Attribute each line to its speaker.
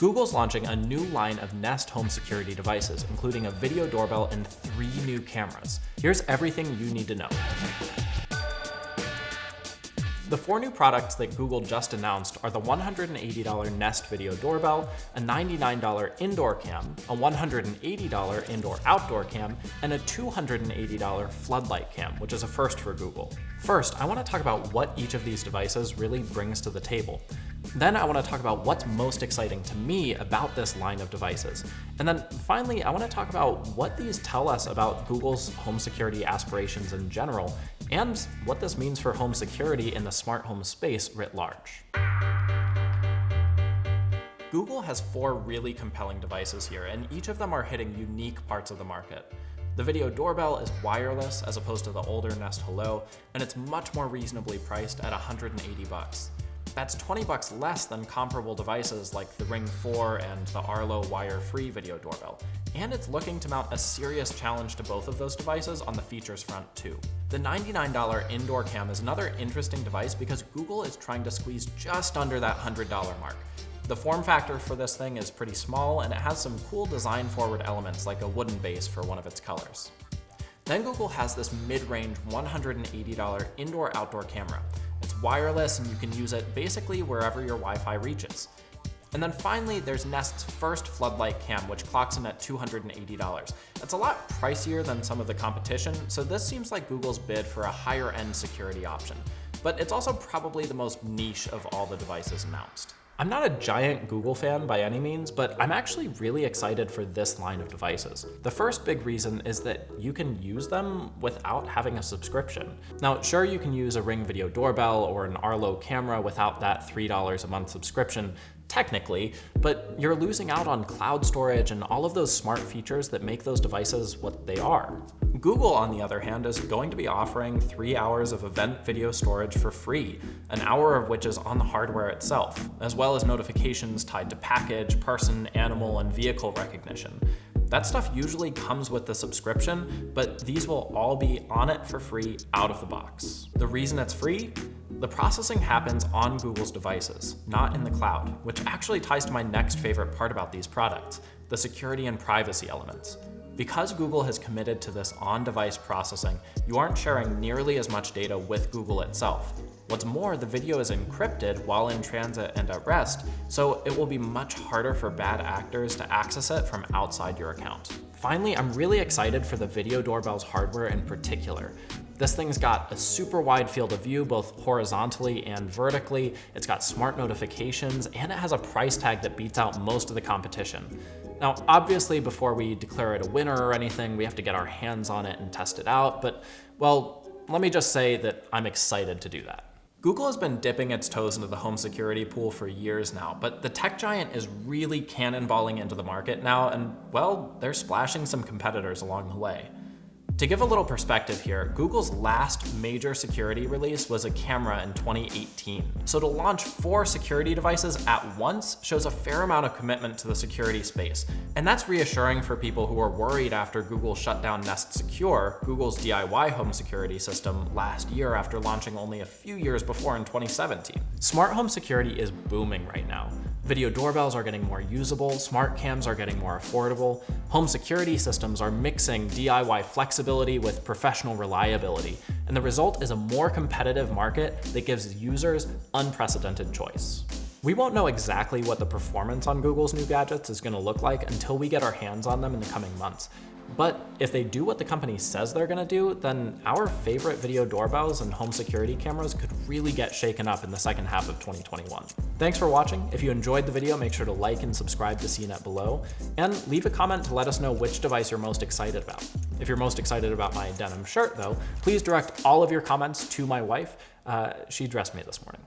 Speaker 1: Google's launching a new line of Nest home security devices, including a video doorbell and 3 new cameras. Here's everything you need to know. The 4 new products that Google just announced are the $180 Nest Video Doorbell, a $99 indoor cam, a $180 indoor-outdoor cam, and a $280 floodlight cam, which is a first for Google. First, I want to talk about what each of these devices really brings to the table. Then I want to talk about what's most exciting to me about this line of devices. And then finally, I want to talk about what these tell us about Google's home security aspirations in general, and what this means for home security in the smart home space writ large. Google has 4 really compelling devices here, and each of them are hitting unique parts of the market. The video doorbell is wireless as opposed to the older Nest Hello, and it's much more reasonably priced at $180. That's $20 less than comparable devices like the Ring 4 and the Arlo wire-free video doorbell. And it's looking to mount a serious challenge to both of those devices on the features front too. The $99 indoor cam is another interesting device because Google is trying to squeeze just under that $100 mark. The form factor for this thing is pretty small, and it has some cool design-forward elements like a wooden base for one of its colors. Then Google has this mid-range $180 indoor-outdoor camera. It's wireless and you can use it basically wherever your Wi-Fi reaches. And then finally, there's Nest's first floodlight cam, which clocks in at $280. That's a lot pricier than some of the competition, so this seems like Google's bid for a higher-end security option. But it's also probably the most niche of all the devices announced. I'm not a giant Google fan by any means, but I'm actually really excited for this line of devices. The first big reason is that you can use them without having a subscription. Now, sure, you can use a Ring Video Doorbell or an Arlo camera without that $3 a month subscription, technically, but you're losing out on cloud storage and all of those smart features that make those devices what they are. Google, on the other hand, is going to be offering 3 hours of event video storage for free, an hour of which is on the hardware itself, as well as notifications tied to package, person, animal, and vehicle recognition. That stuff usually comes with the subscription, but these will all be on it for free out of the box. The reason it's free? The processing happens on Google's devices, not in the cloud, which actually ties to my next favorite part about these products, the security and privacy elements. Because Google has committed to this on-device processing, you aren't sharing nearly as much data with Google itself. What's more, the video is encrypted while in transit and at rest, so it will be much harder for bad actors to access it from outside your account. Finally, I'm really excited for the video doorbell's hardware in particular. This thing's got a super wide field of view, both horizontally and vertically. It's got smart notifications, and it has a price tag that beats out most of the competition. Now, obviously, before we declare it a winner or anything, we have to get our hands on it and test it out, but, well, let me just say that I'm excited to do that. Google has been dipping its toes into the home security pool for years now, but the tech giant is really cannonballing into the market now, and, well, they're splashing some competitors along the way. To give a little perspective here, Google's last major security release was a camera in 2018. So to launch 4 security devices at once shows a fair amount of commitment to the security space. And that's reassuring for people who were worried after Google shut down Nest Secure, Google's DIY home security system, last year after launching only a few years before in 2017. Smart home security is booming right now. Video doorbells are getting more usable, smart cams are getting more affordable, home security systems are mixing DIY flexibility with professional reliability, and the result is a more competitive market that gives users unprecedented choice. We won't know exactly what the performance on Google's new gadgets is going to look like until we get our hands on them in the coming months. But if they do what the company says they're going to do, then our favorite video doorbells and home security cameras could really get shaken up in the second half of 2021. Thanks for watching. If you enjoyed the video, make sure to like and subscribe to CNET below, and leave a comment to let us know which device you're most excited about. If you're most excited about my denim shirt, though, please direct all of your comments to my wife. She dressed me this morning.